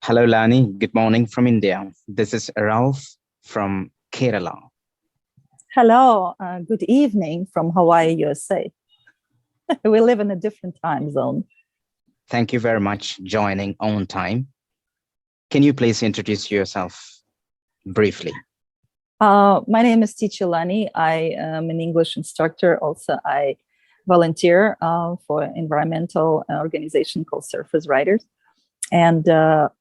Hello, Lani. Good morning from India. This is Rauf from Kerala. Hello, good evening from Hawaii, USA. We live in a different time zone. Thank you very much joining on time. Can you please introduce yourself briefly? My name is teacher Lani. I am an English instructor. Also, I volunteer for an environmental organization called Surface Riders and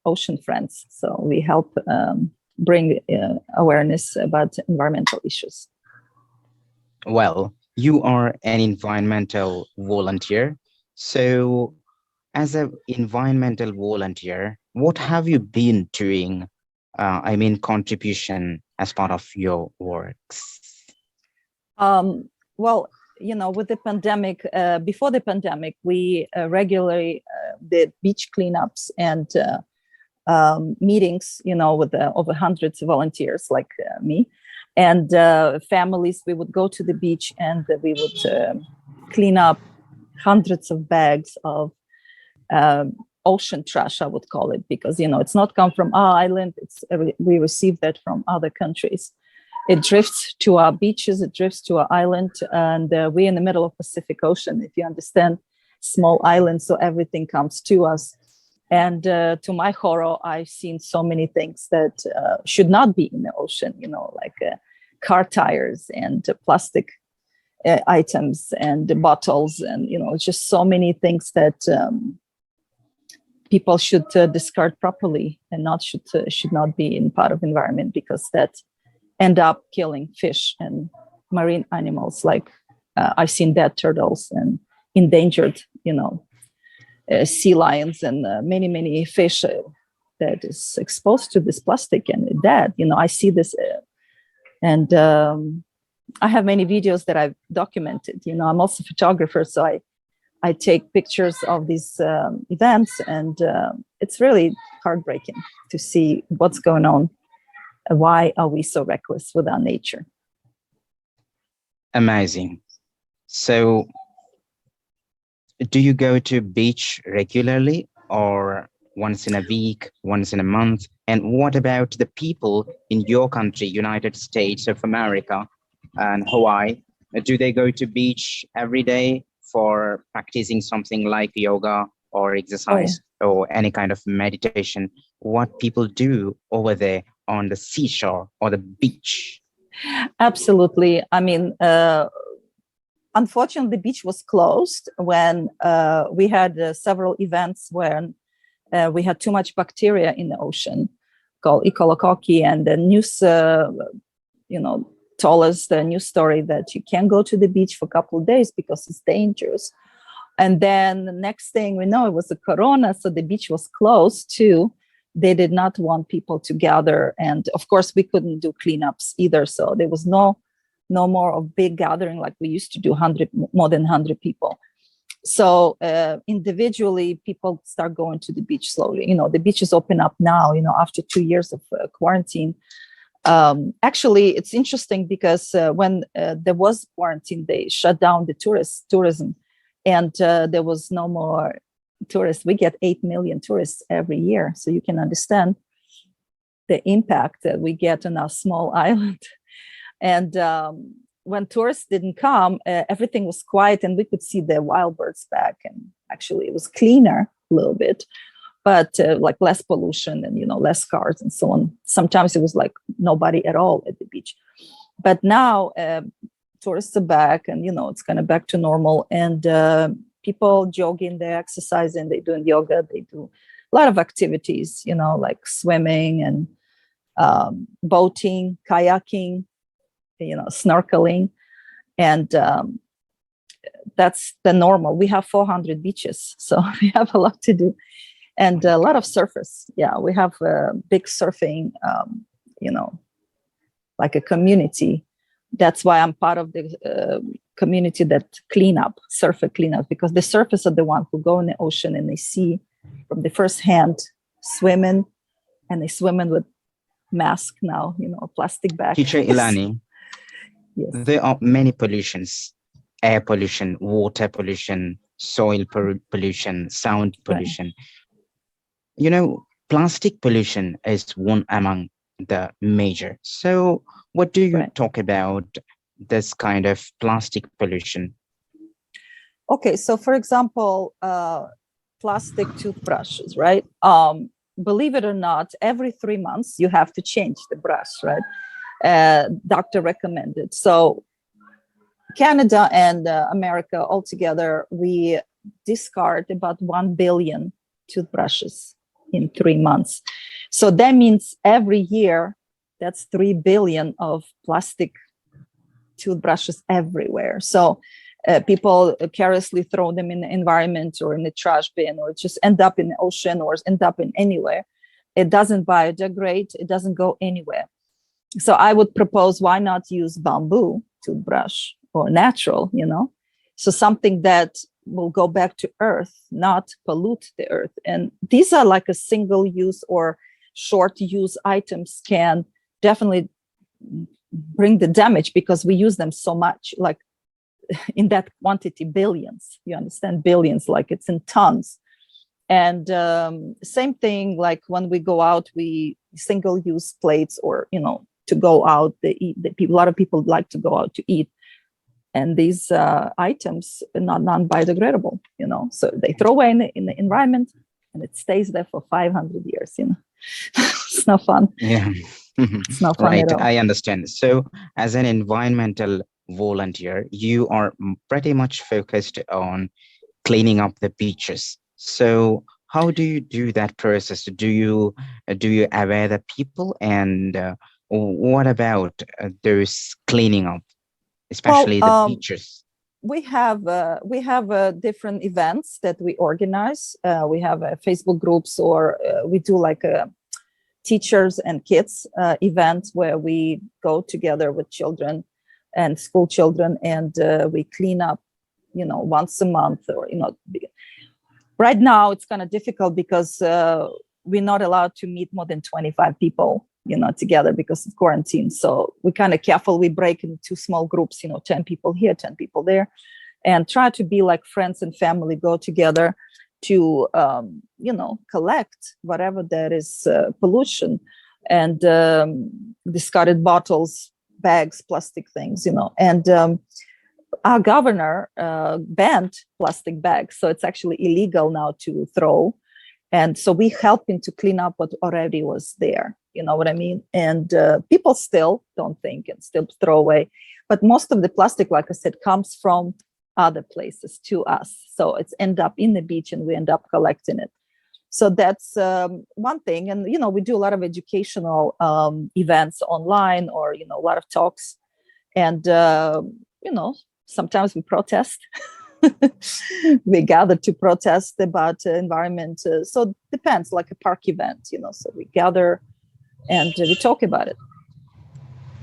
Ocean Friends. So we help bring awareness about environmental issues. Well, you are an environmental volunteer. So as an environmental volunteer, what have you been doing, contribution as part of your works? Well, with the pandemic, before the pandemic, we regularly did beach cleanups and meetings, with over hundreds of volunteers like me and families. We would go to the beach and we would clean up hundreds of bags of ocean trash, I would call it, because, it's not come from our island. We receive that from other countries. It drifts to our beaches, it drifts to our island, and we're in the middle of Pacific Ocean, if you understand, small island, so everything comes to us. And to my horror, I've seen so many things that should not be in the ocean, like car tires and plastic items and bottles, and, just so many things that people should discard properly and should not be in part of environment, because that end up killing fish and marine animals. Like I've seen dead turtles and endangered, sea lions and many fish that is exposed to this plastic and dead. I see this and I have many videos that I've documented. I'm also a photographer, so I take pictures of these events, and it's really heartbreaking to see what's going on. Why are we so reckless with our nature? Amazing. So do you go to beach regularly or once in a week, once in a month? And what about the people in your country, United States of America and Hawaii? Do they go to beach every day for practicing something like yoga or exercise or any kind of meditation? What people do over there on the seashore or the beach? Absolutely. Unfortunately, the beach was closed when we had several events when we had too much bacteria in the ocean called E. coli, and the news, told us the news story that you can't go to the beach for a couple of days because it's dangerous. And then the next thing we know, it was the corona, so the beach was closed too. They did not want people to gather, and of course we couldn't do cleanups either. So there was no more of big gathering like we used to do, more than 100 people. So individually, people start going to the beach slowly. The beaches open up now. After 2 years of quarantine. Actually, it's interesting because when there was quarantine, they shut down the tourism, and there was no more tourists. We get 8 million tourists every year, so you can understand the impact that we get on our small island. And when tourists didn't come, everything was quiet, and we could see the wild birds back. And actually, it was cleaner a little bit, but like less pollution and less cars and so on. Sometimes it was like nobody at all at the beach. But now tourists are back, and it's kind of back to normal. And people jogging, they're exercising, they're doing yoga, they do a lot of activities, like swimming and boating, kayaking, snorkeling. And that's the normal. We have 400 beaches, so we have a lot to do. And a lot of surfers. Yeah, we have big surfing, like a community. That's why I'm part of the community that surfer cleanup, because the surfers are the ones who go in the ocean and they see from the first hand swimming, and they swimming with mask now, plastic bags. Teacher Lani, yes. There are many pollutions: air pollution, water pollution, soil pollution, sound pollution. Right. plastic pollution is one among the major. So, what do you Right. talk about this kind of plastic pollution? Okay, so for example, plastic toothbrushes, right? Believe it or not, every 3 months you have to change the brush, right? Doctor recommended. So Canada and America altogether, we discard about 1 billion toothbrushes in 3 months. So that means every year, that's 3 billion of plastic toothbrushes everywhere. So people carelessly throw them in the environment or in the trash bin, or just end up in the ocean or end up in anywhere. It doesn't biodegrade, it doesn't go anywhere. So I would propose, why not use bamboo toothbrush or natural, so something that will go back to earth, not pollute the earth. And these are like a single use or short use items can definitely bring the damage because we use them so much, like in that quantity, billions, you understand, billions, like it's in tons. And same thing, like when we go out, we single use plates, or to go out, a lot of people like to go out to eat, and these items are not non-biodegradable, so they throw away in the environment, and it stays there for 500 years. It's not fun. Yeah. It's not fun Right, at all. I understand. So, as an environmental volunteer, you are pretty much focused on cleaning up the beaches. So, how do you do that process? Do you aware the people, and what about those cleaning up, Well, especially the beaches? we have different events that we organize. We have Facebook groups, or we do like a teachers and kids event where we go together with children and school children, and we clean up, once a month, or right now it's kind of difficult because we're not allowed to meet more than 25 people, together because of quarantine. So we're kind of careful. We break into small groups, 10 people here, 10 people there, and try to be like friends and family, go together to, collect whatever that is pollution, and discarded bottles, bags, plastic things, and our governor banned plastic bags. So it's actually illegal now to throw. And so we helping to clean up what already was there. You know what I mean? And people still don't think and still throw away. But most of the plastic, like I said, comes from other places to us. So it's end up in the beach and we end up collecting it. So that's one thing. And, we do a lot of educational events online, or, a lot of talks. And, sometimes we protest. We gather to protest about environment. So it depends, like a park event, so we gather and we talk about it.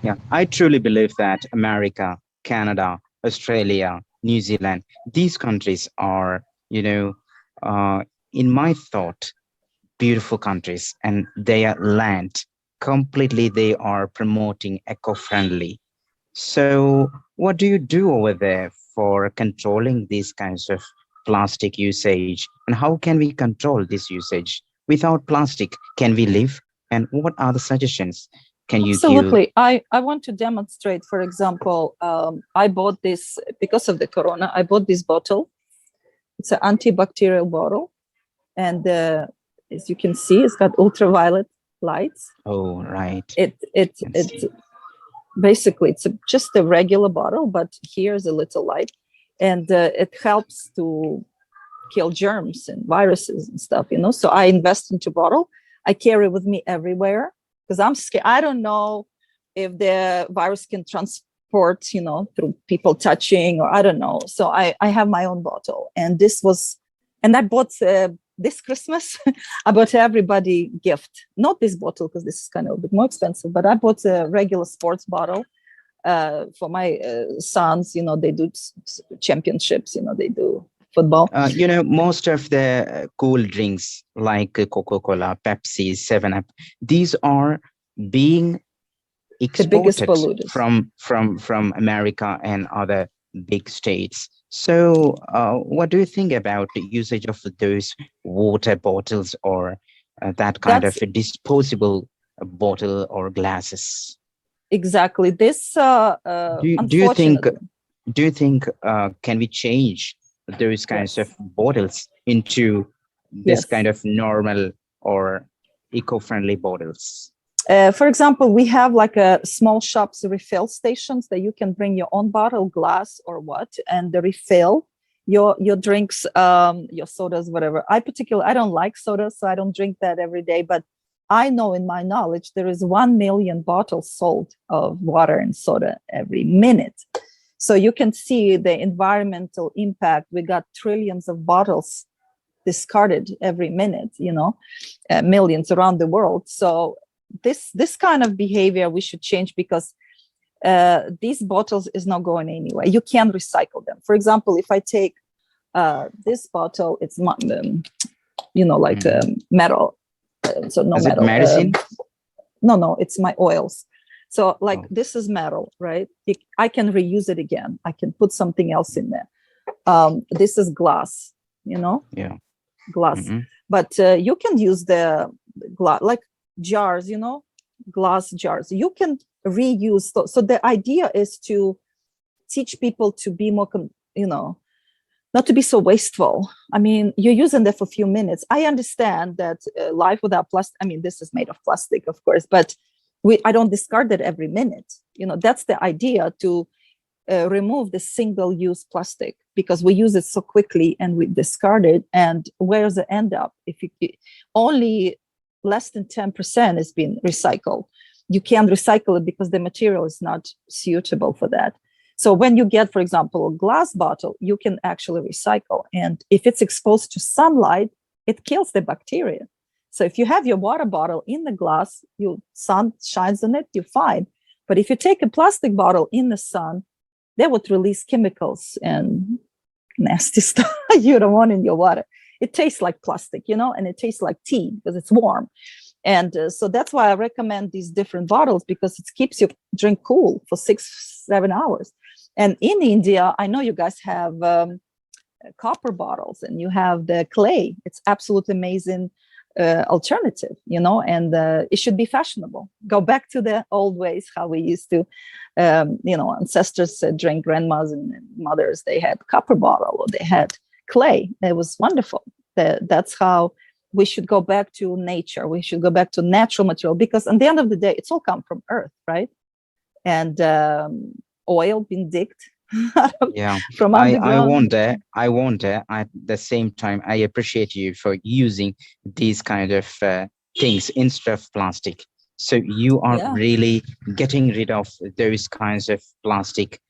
Yeah, I truly believe that America, Canada, Australia, New Zealand, these countries are, uh, in my thought, beautiful countries, and their land completely they are promoting eco-friendly. So, what do you do over there for controlling these kinds of plastic usage, and how can we control this usage? Without plastic, can we live? And what are the suggestions can you give? Absolutely. I want to demonstrate, for example, I bought this because of the corona. I bought this bottle. It's an antibacterial bottle. And as you can see, it's got ultraviolet lights. Oh, right. It basically, it's just a regular bottle, but here's a little light. And it helps to kill germs and viruses and stuff, So I invest into bottle. I carry with me everywhere because I'm scared. I don't know if the virus can transport, through people touching, or I don't know. So I have my own bottle, and I bought this Christmas. I bought everybody gift, not this bottle because this is kind of a bit more expensive, but I bought a regular sports bottle for my sons. They do championships. They do football. Most of the cool drinks like Coca-Cola, Pepsi, 7-Up, these are being The biggest exported polluters. from America and other big states. So, what do you think about the usage of those water bottles or that kind of That's a disposable bottle or glasses. exactly this. Do you think Unfortunately, can we change those kinds of yes, bottles into this kind yes. of normal or eco-friendly bottles? For example, we have like a small shops refill stations that you can bring your own bottle, glass or what, and refill your drinks, your sodas, whatever. I don't like soda, so I don't drink that every day. But I know in my knowledge there is 1 million bottles sold of water and soda every minute. So you can see the environmental impact. We got trillions of bottles discarded every minute, millions around the world. So this kind of behavior we should change, because these bottles is not going anywhere. You can recycle them. For example, if I take this bottle, it's like Mhm. metal. So no Is it metal. medicine? No, it's my oils. So like Oh, this is metal, right? I can reuse it again. I can put something else in there. This is glass, yeah. glass. Hmm. But you can use the glass, like jars, glass jars. You can reuse. So the idea is to teach people to be more, not to be so wasteful. I mean, you're using that for a few minutes. I understand that life without plastic, I mean, this is made of plastic, of course, but I don't discard it every minute. That's the idea, to remove the single-use plastic, because we use it so quickly and we discard it. And where does it end up? If only less than 10% is being recycled. You can't recycle it because the material is not suitable for that. So when you get, for example, a glass bottle, you can actually recycle. And if it's exposed to sunlight, it kills the bacteria. So if you have your water bottle in the glass, sun shines on it, you're fine. But if you take a plastic bottle in the sun, they would release chemicals and nasty stuff you don't want in your water. It tastes like plastic, and it tastes like tea because it's warm. And so that's why I recommend these different bottles, because it keeps your drink cool for 6-7 hours. And in India, I know you guys have copper bottles and you have the clay. It's absolutely amazing alternative, and it should be fashionable. Go back to the old ways, how we used to, ancestors drink, grandmas and mothers, they had copper bottle or they had clay. It was wonderful. That's how we should go back to nature. We should go back to natural material, because at the end of the day, it's all come from earth, right? And oil being digged Yeah, from I underground. wonder, at the same time, I appreciate you for using these kind of things instead of plastic. So you are Yeah. really getting rid of those kinds of plastic.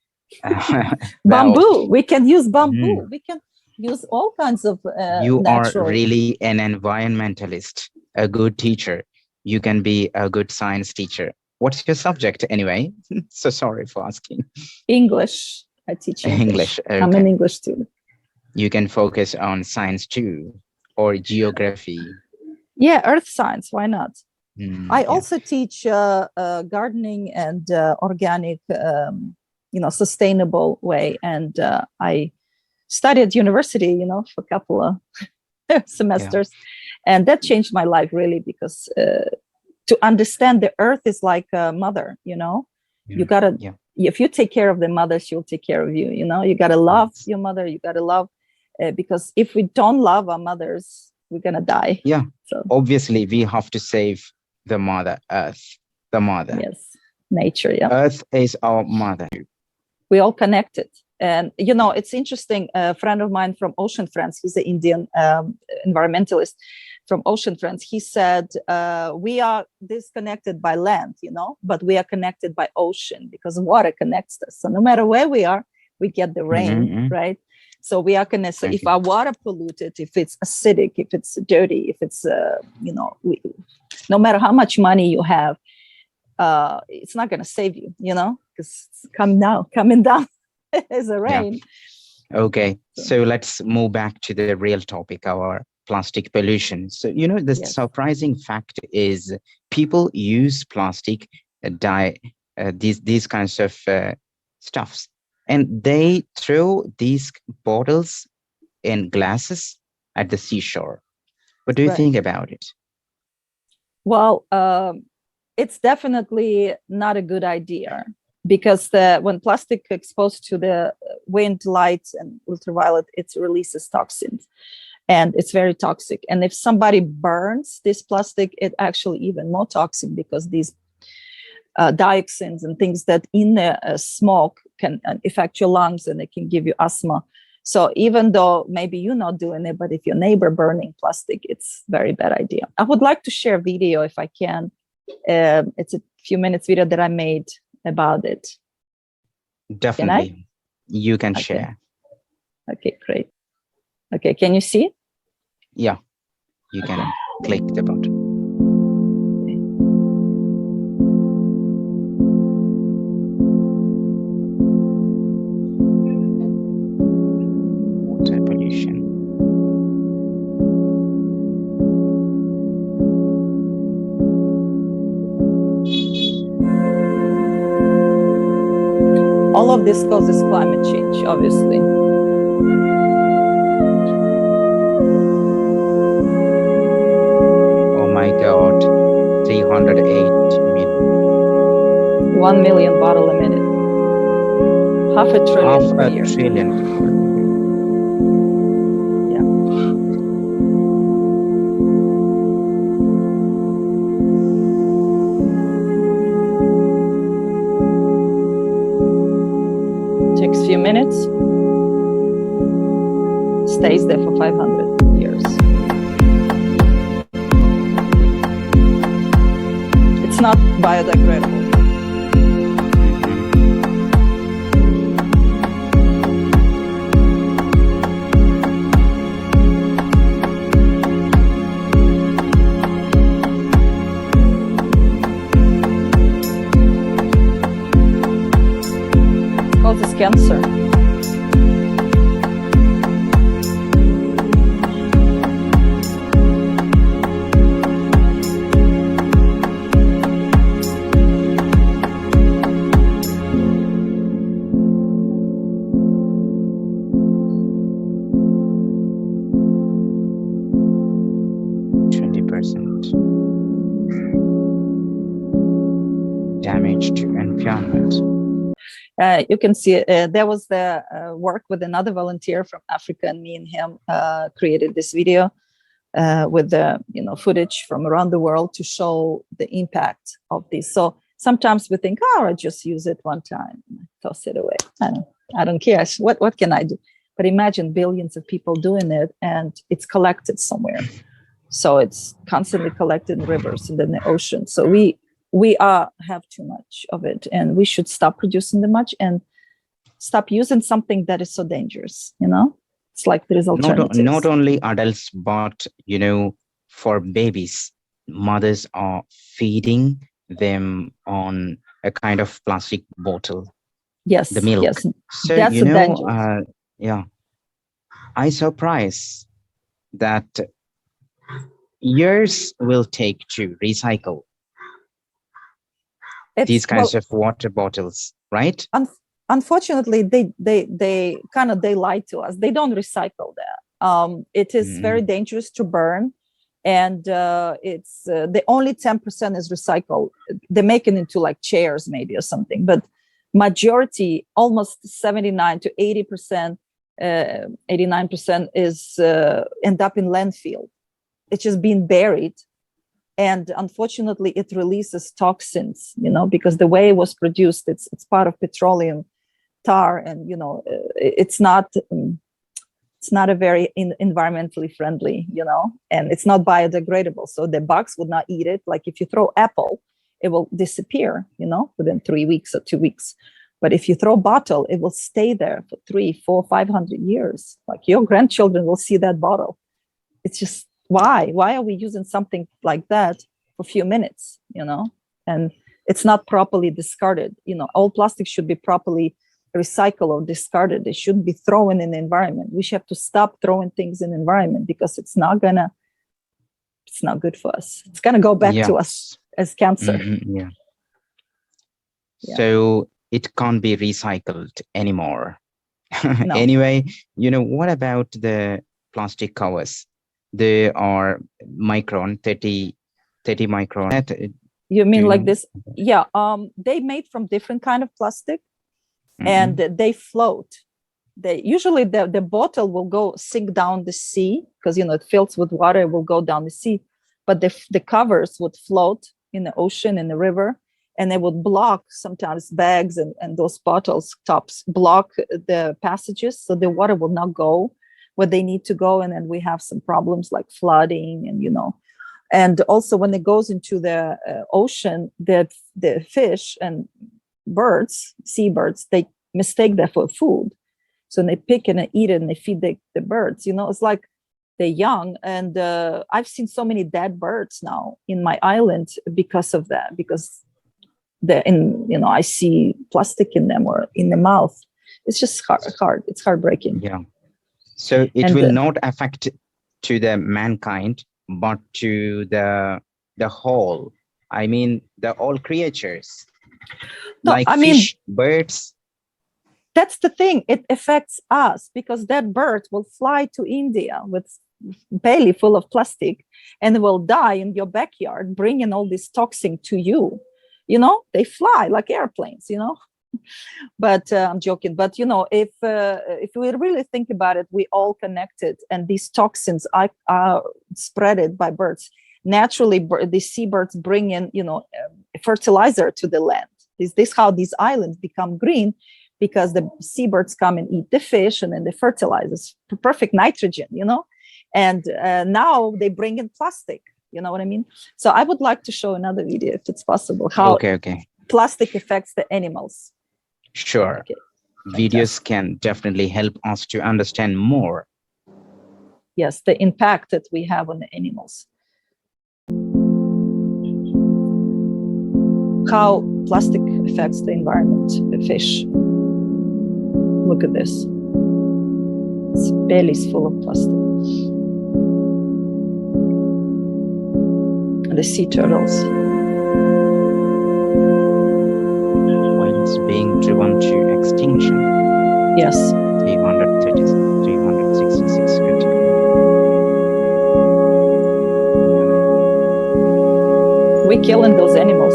Well, Bamboo. We can use mm, bamboo. We can use all kinds of you are natural. really an environmentalist, a good teacher. You can be a good science teacher. What's your subject anyway? So sorry for asking. English. I teach English. English, I'm an okay. English student. You can focus on science too, or geography. Yeah, earth science. Why not? I Yeah, also teach gardening and organic, sustainable way. And I studied at university, for a couple of yeah, semesters, and that changed my life really, because to understand the earth is like a mother. You yeah, gotta, yeah, if you take care of the mother, she'll take care of you. You gotta love yes. your mother. You gotta love, because if we don't love our mothers, we're gonna die. Yeah. So Obviously, we have to save the mother Earth. The mother yes, nature. Yeah, Earth is our mother. we all connected. And it's interesting. A friend of mine from Ocean Friends, he's an Indian environmentalist from Ocean Friends. He said, we are disconnected by land, but we are connected by ocean, because water connects us. So no matter where we are, we get the rain, Mm-hmm. right? So we are connected. So if Exactly. our water polluted, if it's acidic, if it's dirty, if it's, no matter how much money you have, it's not going to save you, because it's coming down as a Yeah. rain. Okay. So, So let's move back to the real topic, our plastic pollution. So, the yes, surprising fact is people use plastic, these kinds of stuffs, and they throw these bottles and glasses at the seashore. What do you right. think about it? Well, it's definitely not a good idea, because when plastic exposed to the wind, light, and ultraviolet, it releases toxins, and it's very toxic. And if somebody burns this plastic, it actually even more toxic, because these dioxins and things that in the smoke can affect your lungs, and it can give you asthma. So even though maybe you're not doing it, but if your neighbor burning plastic, it's very bad idea. I would like to share a video if I can. It's a few minutes video that I made about it. Definitely. Can I? You can Okay. share. Okay, great. Okay, can you see? Yeah, you can click the button. Water pollution. All of this causes climate change, obviously. Oh my God, 308 million. 1 million bottle a minute. Half a trillion per year. Half a trillion per year. Yeah. Takes a few minutes. Stays there for 500 years. It's not biodegradable. Causes cancer. Damage to environment. You can see there was the work with another volunteer from Africa, and me and him created this video with the footage from around the world to show the impact of this. So sometimes we think, oh, I just use it one time, toss it away. I don't care. What can I do? But imagine billions of people doing it, and it's collected somewhere. So it's constantly collected in rivers and in the ocean. So we have too much of it, and we should stop producing too much and stop using something that is so dangerous. It's like there is alternatives. Not only adults, but for babies, mothers are feeding them on a kind of plastic bottle. Yes, the milk. Yes. So that's dangerous. Yeah, I surprise that years will take to recycle these kinds of water bottles, right? Unfortunately, they lie to us. They don't recycle that. It is very dangerous to burn, and it's the only 10% is recycled. They make it into like chairs maybe or something, but majority, almost 79 to 80%, 89% is end up in landfill. It's just being buried. And unfortunately, it releases toxins, because the way it was produced, it's part of petroleum tar, and it's not a very environmentally friendly, and it's not biodegradable. So the bugs would not eat it. Like if you throw apple, it will disappear, within 3 weeks or 2 weeks. But if you throw bottle, it will stay there for 300, 400, 500 years. Like your grandchildren will see that bottle. It's just, why are we using something like that for a few minutes, and it's not properly discarded. All plastic should be properly recycled or discarded. It shouldn't be thrown in the environment. We should have to stop throwing things in the environment, because it's not good for us. It's gonna go back to us as cancer. Yeah. So it can't be recycled anymore. No. Anyway, what about the plastic covers? They are micron 30 30 micron. You mean Do you like know? this? Yeah. They made from different kind of plastic, and they float. They usually the bottle will go sink down the sea because it fills with water, it will go down the sea, but the covers would float in the ocean, in the river, and they would block sometimes bags and those bottles tops block the passages, so the water will not go where they need to go, and then we have some problems like flooding and also when it goes into the ocean, the fish and birds, seabirds, they mistake that for food. So they pick it and eat it and they feed the birds. It's like they're young. And I've seen so many dead birds now in my island because of that, because I see plastic in them or in the mouth. It's just hard. It's heartbreaking. Yeah. So it will not affect to the mankind, but to the whole. I mean, the all creatures, like fish, birds. That's the thing. It affects us because that bird will fly to India with belly full of plastic and will die in your backyard, bringing all this toxin to you. They fly like airplanes. But I'm joking. But if we really think about it, we all connected, and these toxins are spreaded by birds. Naturally, the seabirds bring in fertilizer to the land. This how these islands become green, because the seabirds come and eat the fish, and then the fertilizers, perfect nitrogen. And now they bring in plastic. You know what I mean? So I would like to show another video, if it's possible, how plastic affects the animals. Sure. Okay. Videos can definitely help us to understand more. Yes, the impact that we have on the animals. How plastic affects the environment, the fish. Look at this. Its belly's full of plastic. And the sea turtles. Whales being driven to extinction. Yes. 366 critical. We're killing those animals,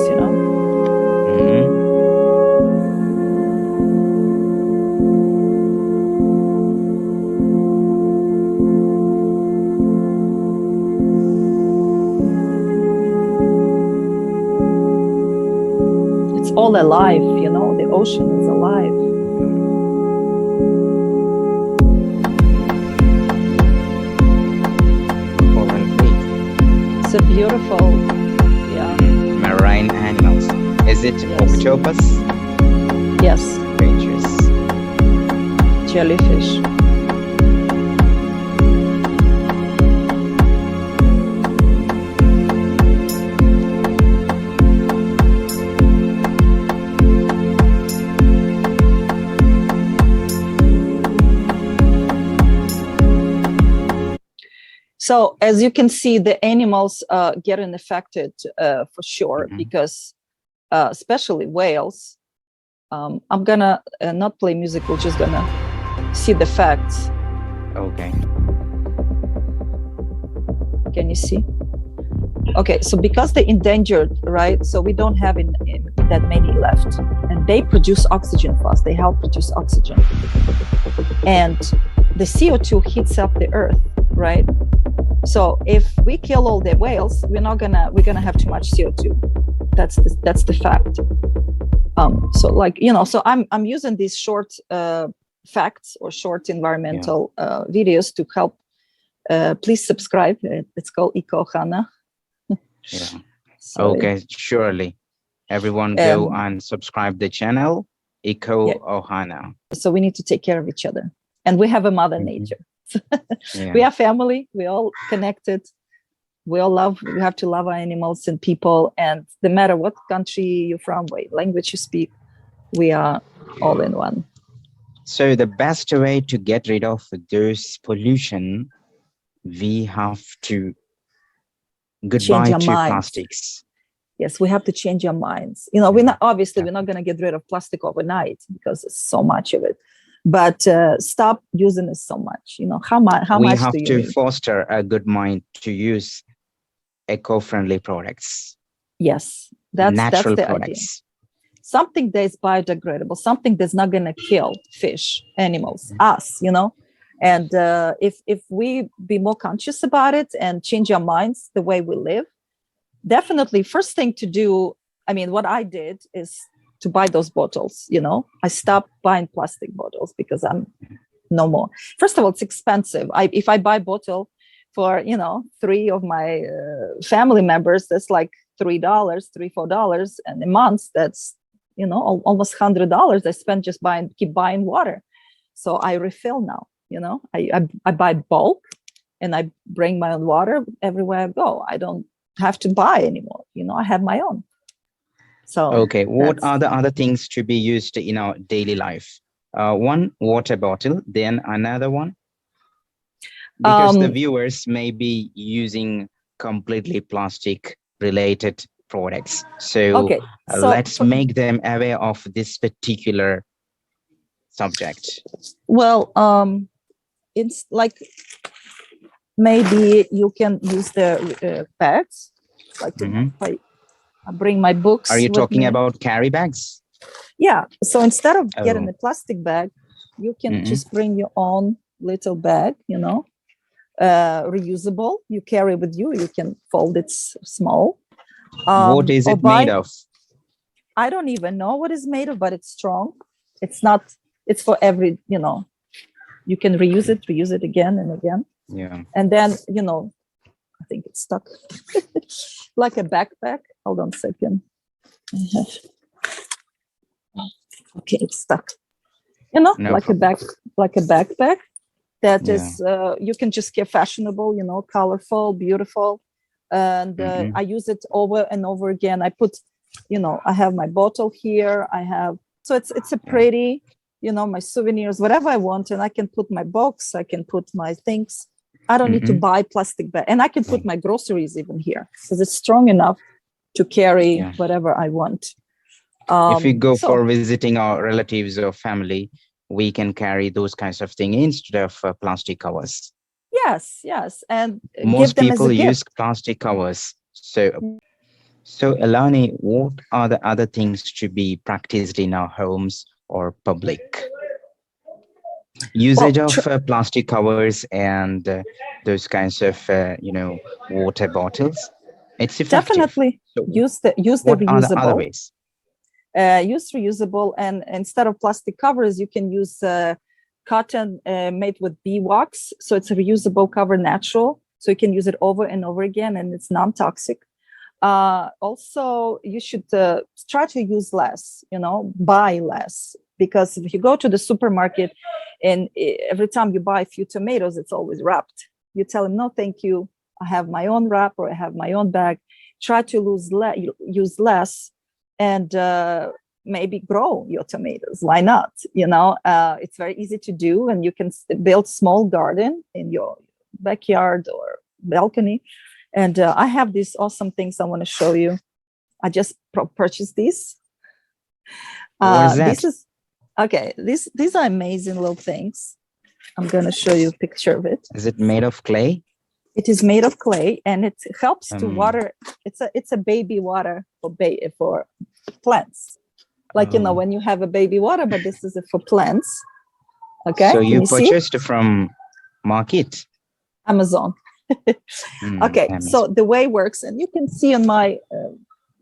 It's all alive, the ocean is alive. It's a beautiful, marine animals. Is it octopus? Yes. Creatures. Jellyfish. So as you can see, the animals getting affected for sure, because especially whales. I'm gonna not play music, we're just gonna see the facts. Okay. Can you see? Okay, so because they're endangered, right? So we don't have that many left. And they produce oxygen for us. They help produce oxygen. And the CO2 heats up the earth, right? So if we kill all the whales, we're gonna have too much CO2. That's the fact. So so I'm using these short facts or short environmental videos to help. Please subscribe. It's called Eco Ohana. Yeah. Okay, surely. Everyone go and subscribe the channel, Eco Ohana. So we need to take care of each other. And we have a mother nature. We are family, we all connected. We have to love our animals and people. And no matter what country you're from, what language you speak, we are all in one. So the best way to get rid of this pollution, we have to goodbye to plastics. Yes, we have to change our minds. We're not going to get rid of plastic overnight because there's so much of it. But stop using it so much. How much we have do you to need? foster a good mind to use eco-friendly products, Yes, that's natural the idea. products. Something that is biodegradable, something that's not going to kill fish, animals, us, you know. And if we be more conscious about it and change our minds, the way we live, definitely first thing to do, I mean, what I did is to buy those bottles, you know. I stopped buying plastic bottles because I'm no more. First of all, it's expensive. If I buy bottle for, you know, 3 of my family members, that's like $3, $4, and a month, that's, you know, almost $100 I spend just keep buying water. So I refill now, you know. I buy bulk, and I bring my own water everywhere I go. I don't have to buy anymore, you know. I have my own. So Okay, what are the other things to be used in our daily life? One, water bottle, then another one, because the viewers may be using completely plastic related products. So okay, so let's make them aware of this particular subject. well, it's like maybe you can use the bags, like, you know, if I bring my books. Are you with talking me. about carry bags? Yeah. So instead of Oh. getting a plastic bag, you can just bring your own little bag, you know, reusable. You carry with you. You can fold it small. What is it made of? I don't even know what it's made of, but it's strong. It's not, it's for every, you know, you can reuse it again and again. Yeah. And then, you know, I think it's stuck like a backpack. Hold on a second. Okay, it's stuck. You know, No like problem. like a backpack that is, you can just get fashionable, you know, colorful, beautiful. And I use it over and over again. I put, you know, I have my bottle here. I have, so it's a pretty, you know, my souvenirs, whatever I want. And I can put my box, I can put my things. I don't need to buy plastic bag. And I can put my groceries even here because it's strong enough to carry whatever I want. If we go for visiting our relatives or family, we can carry those kinds of things instead of plastic covers. Yes, yes. And most give them people as a use gift. plastic covers. So Lani, what are the other things to be practiced in our homes or public? Usage of plastic covers and those kinds of, you know, water bottles. It's effective. Definitely So use the what are the other reusable. ways? Use reusable, and instead of plastic covers, you can use cotton made with bee wax. So it's a reusable cover, natural. So you can use it over and over again, and it's non-toxic. Also, you should try to use less, you know, buy less. Because if you go to the supermarket and every time you buy a few tomatoes, it's always wrapped. You tell them, no, thank you. I have my own wrap or I have my own bag. Try to use less and maybe grow your tomatoes. Why not? You know, it's very easy to do, and you can build small garden in your backyard or balcony. And I have these awesome things I want to show you. I just purchased these. What is that? This is okay. These are amazing little things. I'm going to show you a picture of it. Is it made of clay? It is made of clay, and it helps to water. It's a baby water for plants. Like, you know, when you have a baby water, but this is for plants. Okay. So you purchased from market? Amazon. Okay. So the way it works, and you can see on my,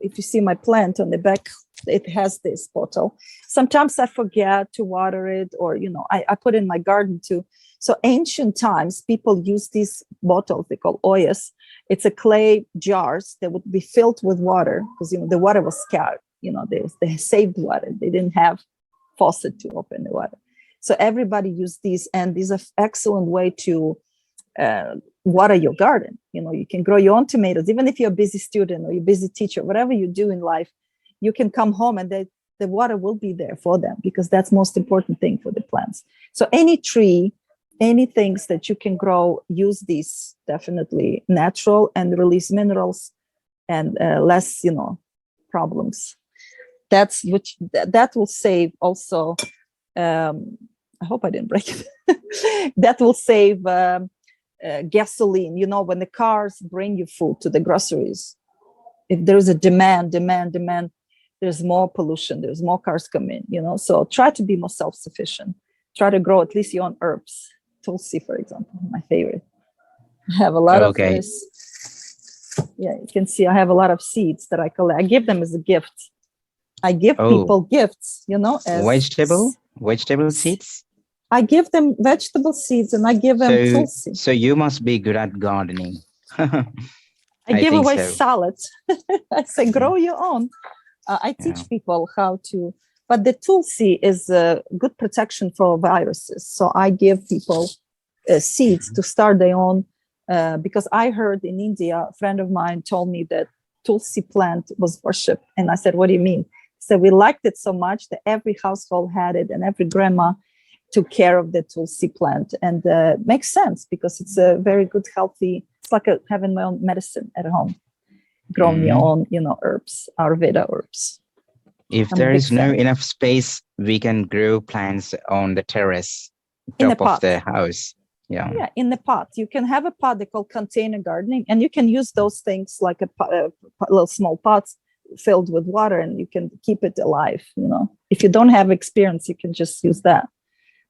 if you see my plant on the back, it has this bottle. Sometimes I forget to water it, or, you know, I put it in my garden too. So ancient times, people used these bottles, they call oyas. It's a clay jars that would be filled with water because, you know, the water was scarce. You know, they saved water. They didn't have faucet to open the water. So everybody used these, and these are excellent way to water your garden. You know, you can grow your own tomatoes, even if you're a busy student or you're a busy teacher, whatever you do in life, you can come home and the water will be there for them, because that's most important thing for the plants. So any tree, any things that you can grow, use these, definitely natural, and release minerals and less, you know, problems. That will save also. I hope I didn't break it. That will save gasoline, when the cars bring you food to the groceries, if there's a demand, there's more pollution, there's more cars come in, so try to be more self-sufficient. Try to grow at least your own herbs. Tulsi, for example, my favorite. I have a lot of this. Yeah, you can see I have a lot of seeds that I collect. I give them as a gift. I give people gifts, as vegetable seeds. I give them vegetable seeds and I give them tulsi. So you must be good at gardening. I give away salads. I say, grow your own. I teach people how to, but the tulsi is a good protection for viruses. So I give people seeds to start their own, because I heard in India, a friend of mine told me that tulsi plant was worshipped. And I said, what do you mean? So we liked it so much that every household had it and every grandma took care of the tulsi plant. And makes sense because it's a very good, healthy, it's like having my own medicine at home, growing your own, herbs, Ayurveda herbs. If there is no enough space, we can grow plants on the terrace, top of the house. Yeah, in the pot. You can have a pot they call container gardening, and you can use those things like a little small pots filled with water, and you can keep it alive. If you don't have experience, you can just use that.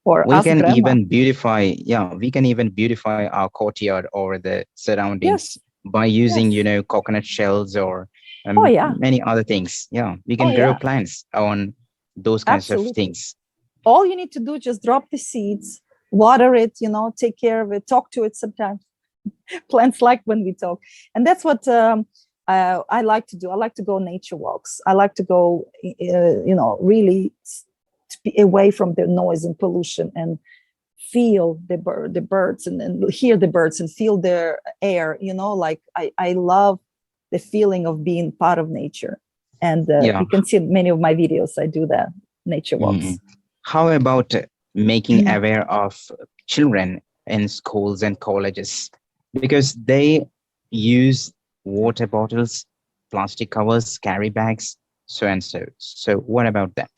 Or we can even beautify. Yeah, we can even beautify our courtyard or the surroundings by using, coconut shells or many other things. Yeah, we can grow plants on those kinds of things. All you need to do, just drop the seeds, water it, take care of it, talk to it sometimes. Plants like when we talk. And that's what I like to do. I like to go nature walks. I like to go, really to be away from the noise and pollution and feel the birds and hear the birds and feel their air, like I love the feeling of being part of nature. And you can see in many of my videos, I do that, nature walks. How about making aware of children in schools and colleges? Because they use water bottles, plastic covers, carry bags, so and so. So what about that?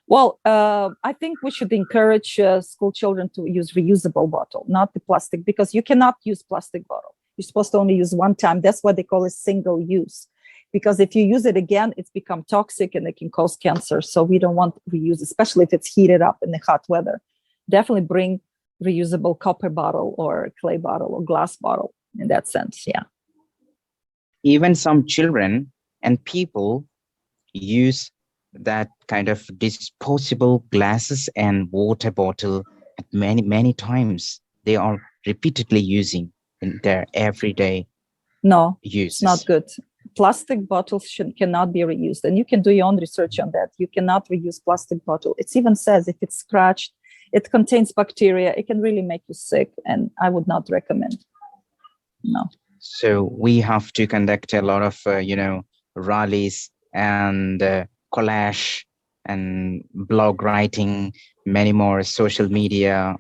Well, I think we should encourage school children to use reusable bottle, not the plastic, because you cannot use plastic bottle. You're supposed to only use one time. That's what they call a single use. Because if you use it again, it's become toxic and it can cause cancer. So we don't want reuse, especially if it's heated up in the hot weather. Definitely bring reusable copper bottle or clay bottle or glass bottle in that sense, yeah. Even some children and people use that kind of disposable glasses and water bottle at many times. They are repeatedly using in their everyday use. It's not good. Plastic bottles cannot be reused, and you can do your own research on that. You cannot reuse plastic bottle. It even says if it's scratched, it contains bacteria. It can really make you sick, and I would not recommend. No. So we have to conduct a lot of rallies and collage and blog writing, many more social media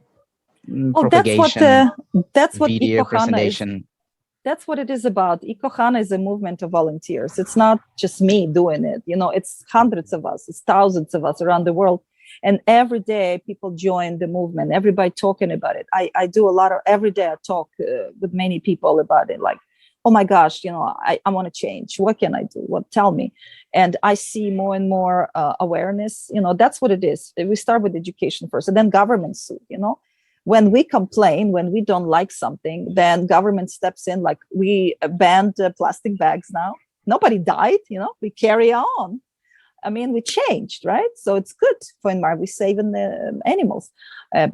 propagation. That's what video EcoHana presentation. Is. That's what it is about. EcoHana is a movement of volunteers. It's not just me doing it. It's hundreds of us. It's thousands of us around the world. And every day people join the movement, everybody talking about it. I do a lot of, every day I talk with many people about it. Like, oh my gosh, I want to change. What can I do? Tell me. And I see more and more awareness. That's what it is. We start with education first, and then government suit, When we complain, when we don't like something, then government steps in, like we banned plastic bags now. Nobody died, we carry on. I mean, we changed, right? So it's good for environment. We're saving the animals,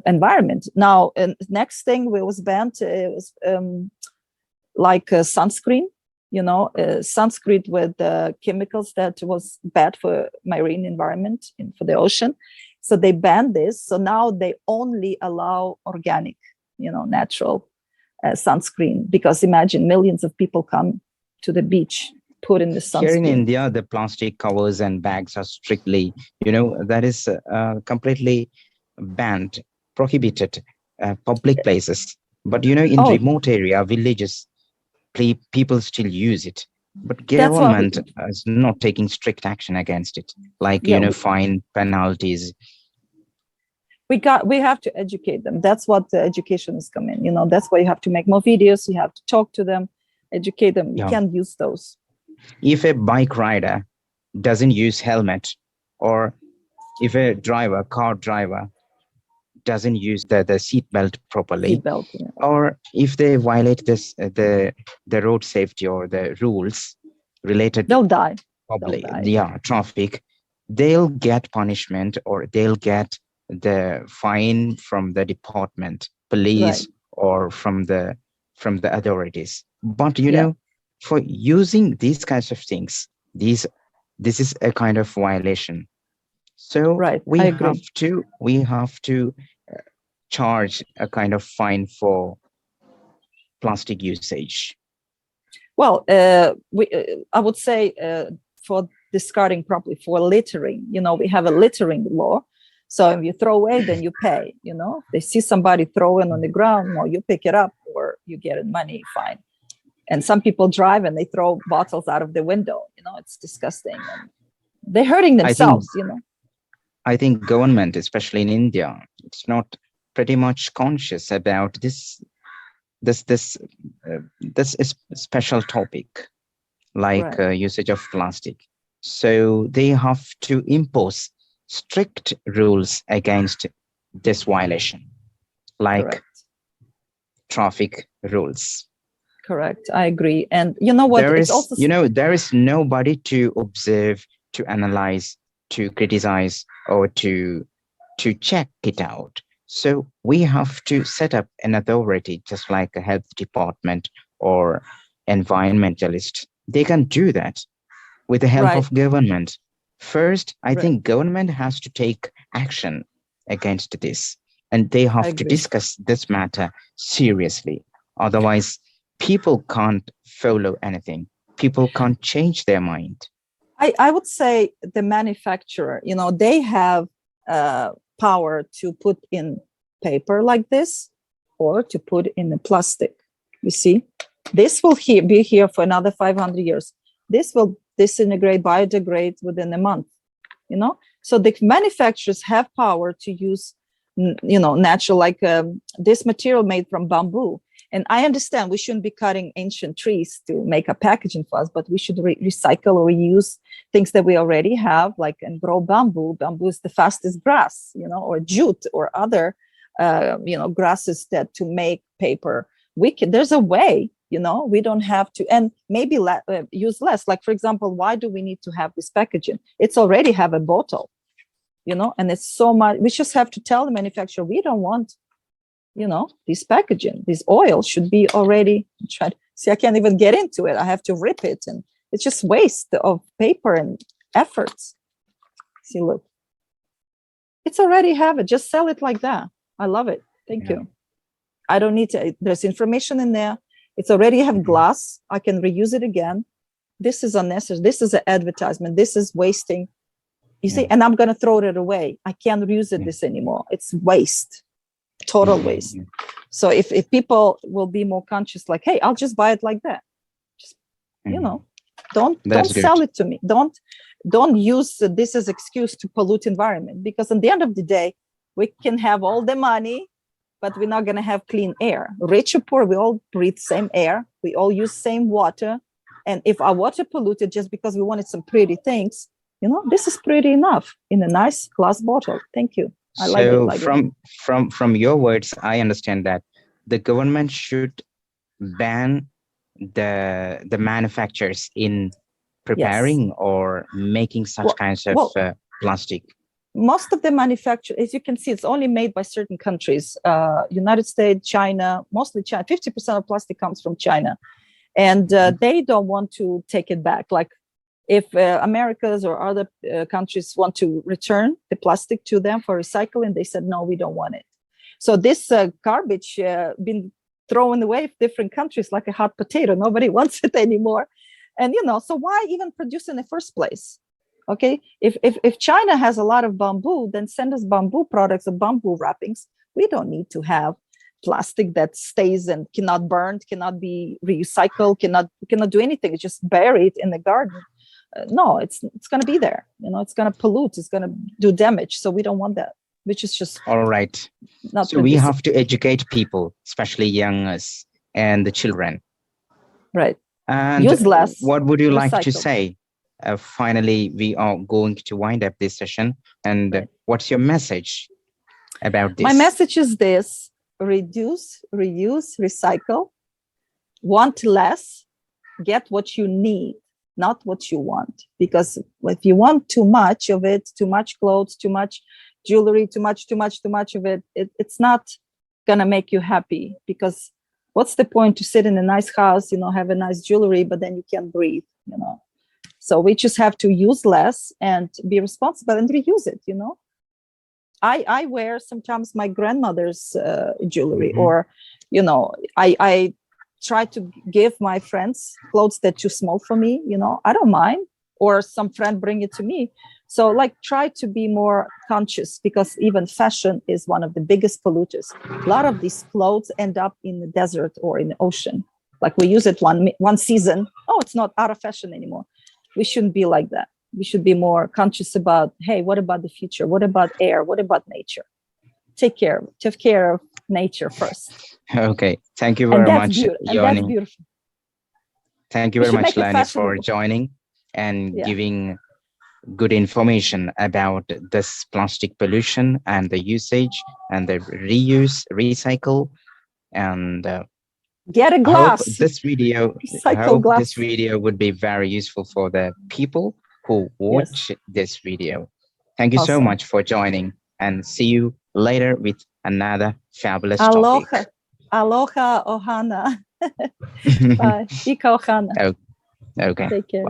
environment. Now, next thing was banned, it was like sunscreen, sunscreen with chemicals that was bad for marine environment and for the ocean. So they banned this. So now they only allow organic, natural sunscreen, because imagine millions of people come to the beach, put in the sunscreen. Here in India, the plastic covers and bags are strictly, that is completely banned, prohibited, public places. But, in remote area, villages, people still use it. But government is not taking strict action against it, like, fine penalties. We have to educate them. That's what the education is coming. That's why you have to make more videos. You have to talk to them, educate them. You can't use those. If a bike rider doesn't use helmet, or if a car driver doesn't use the seat belt properly, or if they violate the road safety or the rules related, they'll die. Traffic, they'll get punishment, or they'll get the fine from the department, police, or from the authorities. But for using these kinds of things, this is a kind of violation. So we have to charge a kind of fine for plastic usage. Well, I would say for discarding properly, for littering, we have a littering law. So if you throw away, then you pay. They see somebody throwing on the ground, well, you pick it up, or you get a money fine. And some people drive and they throw bottles out of the window. It's disgusting. And they're hurting themselves. I think government, especially in India, it's not pretty much conscious about this special topic, like usage of plastic. So they have to impose strict rules against this violation, like traffic rules. Correct. I agree. And you know what? There is nobody to observe, to analyze, to criticize, or to check it out. So we have to set up an authority, just like a health department or environmentalist. They can do that with the help of government. First, I think government has to take action against this, and they have to discuss this matter seriously. Otherwise, people can't follow anything. People can't change their mind. I would say the manufacturer, they have power to put in paper like this, or to put in the plastic. You see, this will be here for another 500 years. This will disintegrate, biodegrade within a month. So the manufacturers have power to use, natural, like this material made from bamboo. And I understand we shouldn't be cutting ancient trees to make a packaging for us, but we should recycle or reuse things that we already have, like, and grow bamboo. Bamboo is the fastest grass, or jute or other, grasses that to make paper. There's a way, we don't have to, and maybe use less. Like, for example, why do we need to have this packaging? It's already have a bottle, and it's so much. We just have to tell the manufacturer, we don't want, this packaging, this oil should be already tried. See, I can't even get into it. I have to rip it, and it's just waste of paper and efforts. See, look, it's already have it. Just sell it like that. I love it. Thank you. I don't need to. There's information in there. It's already have glass. I can reuse it again. This is unnecessary. This is an advertisement. This is wasting. You see, and I'm going to throw it away. I can't reuse it this anymore. It's waste. Total waste. So if people will be more conscious, like, hey, I'll just buy it like that. Just, don't sell it to me. Don't use this as excuse to pollute environment, because at the end of the day, we can have all the money, but we're not going to have clean air. Rich or poor, we all breathe same air. We all use same water. And if our water polluted just because we wanted some pretty things, this is pretty enough in a nice glass bottle. Thank you. I like it like from your words, I understand that the government should ban the manufacturers in preparing or making such kinds of plastic. Most of the manufacture, as you can see, it's only made by certain countries. United States, China, mostly China. 50% of plastic comes from China, and they don't want to take it back. Like, if Americas or other countries want to return the plastic to them for recycling, they said, no, we don't want it. So this garbage been thrown away in different countries like a hot potato. Nobody wants it anymore. And, so why even produce in the first place? Okay, if China has a lot of bamboo, then send us bamboo products or bamboo wrappings. We don't need to have plastic that stays and cannot burn, cannot be recycled, cannot do anything. It's just buried in the garden. No, it's going to be there. It's going to pollute. It's going to do damage. So we don't want that. which is just All right. not So we medicinal. have to educate people, especially youngers and the children. Right. And Use less, what would you like to recycle. say? Finally, we are going to wind up this session. And Right. what's your message about this? My message is this: reduce, reuse, recycle. Want less, get what you need, not what you want. Because if you want too much of it, too much clothes, too much jewelry, too much of it, it's not gonna make you happy. Because what's the point to sit in a nice house, have a nice jewelry, but then you can't breathe, So we just have to use less and be responsible and reuse it, I wear sometimes my grandmother's jewelry, or, I try to give my friends clothes that are too small for me, I don't mind, or some friend bring it to me. So try to be more conscious, because even fashion is one of the biggest polluters. A lot of these clothes end up in the desert or in the ocean. We use it one season. Oh, it's not out of fashion anymore. We shouldn't be like that. We should be more conscious about, hey, what about the future? What about air? What about nature? Take care of nature first. Okay. Thank you And very that's much, beautiful. And Yoni. that's beautiful. Thank you We very should much, make it Lani, for fashionable. joining and Yeah. giving good information about this plastic pollution and the usage and the reuse, recycle. And Get a I hope glass. this video, Recycle glass. would be very useful for the people who watch this video. Thank you so Awesome. much for joining, and see you later with another fabulous Aloha. topic. Aloha ohana. Bye. Ika ohana. Okay. Take care. Bye.